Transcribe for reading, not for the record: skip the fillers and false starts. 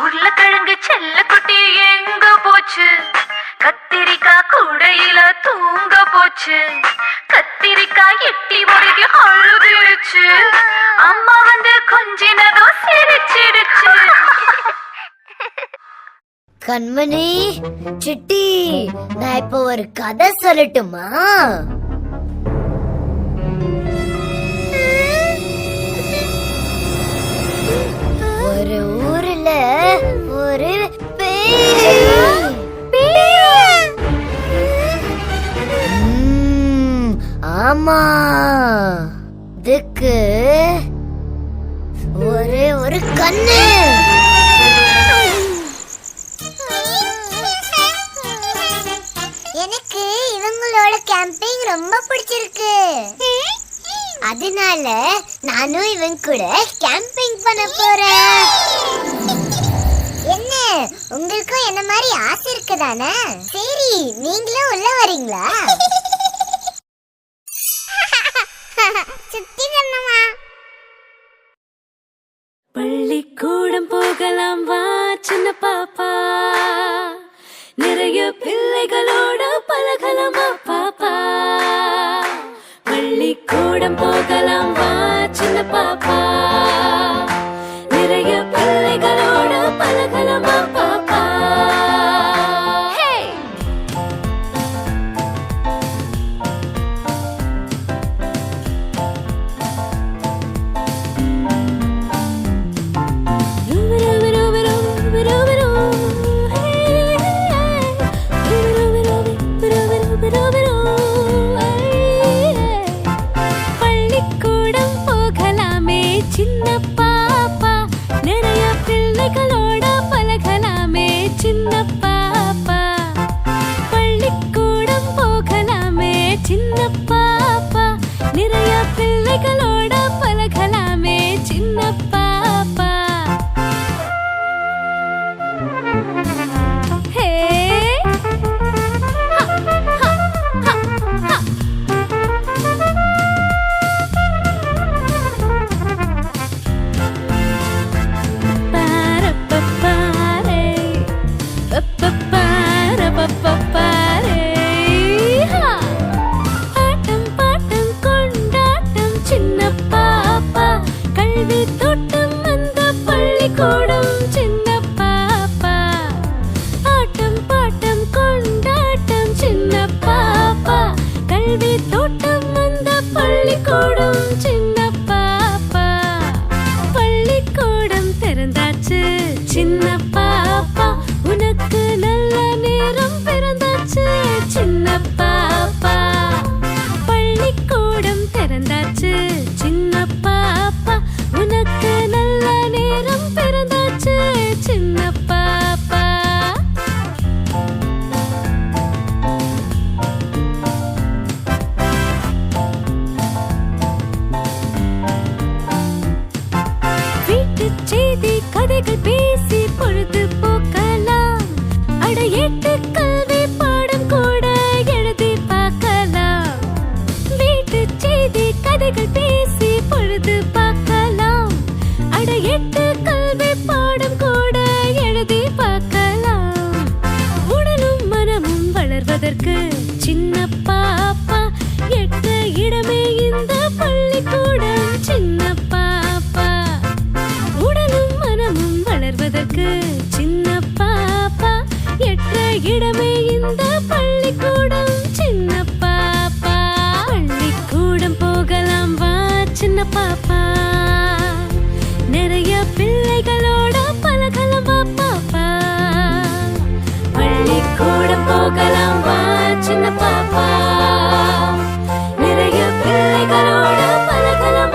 உருளைக்கிழங்கு செல்ல குட்டி எங்க போச்சு? கத்திரிக்காய் கூடையில தூங்க போச்சு. கத்திரிக்காய் எட்டி முறைக்கு அழுதுருச்சு. அம்மா வந்து கொஞ்சினதும் சிரிச்சிடுச்சு. கண்மணி சிட்டி, நான் இப்ப ஒரு கதை சொல்லட்டுமா? ஒரு ஊர்ல ஒரு ஆமா, இதுக்கு ஒரே ஒரு கண்ணு. எனக்கு இவங்களோட கேம்பிங் ரொம்ப பிடிச்சிருக்கு. அதனால நானும் இவங்க கூட கேம்பிங் பண்ண போறேன். என்ன, உங்களுக்கும் என்ன மாதிரி ஆசை இருக்குதானே? சரி, நீங்களும் உள்ள வரீங்களா? சுத்தி கண்ணம்மா, பள்ளிக்கூடம் போகலாம் வா சின்ன பாப்பா. நிறைய பிள்ளைகளோட பழகலாமா பாப்பா. பள்ளிக்கூடம் போகலாம் வா சின்ன பாப்பா. நிறைய பிள்ளைகளோட பழகலாமா பாப்பா. பள்ளிக்கூடம் போகலாமே சின்ன பாப்பா. நிறைய பிள்ளைகளோட பழகலாமே சின்ன பாப்பா. பள்ளிக்கூடம் போகலாமே சின்ன பாப்பா. நிறைய பிள்ளைகளோட பழகலாமே சின்ன பாப்பா. ஹே ஆட்டம் பாட்டம் கொண்டாட்டம் சின்ன பாப்பா. கல்வி தோட்டம் அந்த பள்ளிக்கூடம் சின்ன பாப்பா. ஆட்டம் பாட்டம் கொண்டாட்டம் சின்ன பாப்பா. கல்வி தோட்டம் அந்த பள்ளிக்கூடம் சின்ன பாப்பா. பள்ளிக்கூடம் திறந்தாச்சு சின்ன பாப்பா. உனக்கு நல்ல நேரம் பிறந்தாச்சு சின்ன பாப்பா. பள்ளிக்கூடம் திறந்தாச்சு சின்ன பாப்பா. உனக்கு நல்ல நேரம் பிறந்தாச்சு சின்ன பாப்பா. வீட்டு செய்தி கதைகள் பேசி பொழுது போக்கலாம். அட எட்டு கல்வி பாடம் கூட எழுதி பார்க்கலாம். வீட்டு செய்தி கதைகள் பேசி பொழுது பார்க்கலாம். அட எட்டு கல்வி பாடம் கூட எழுதி பார்க்கலாம். உடலும் மனமும் வளர்வதற்கு சின்ன பாப்பா. எட்ட இடமே இந்த பள்ளிக்கூடம் சின்ன பாப்பா. உடலும் மனமும் வளர்வதற்கு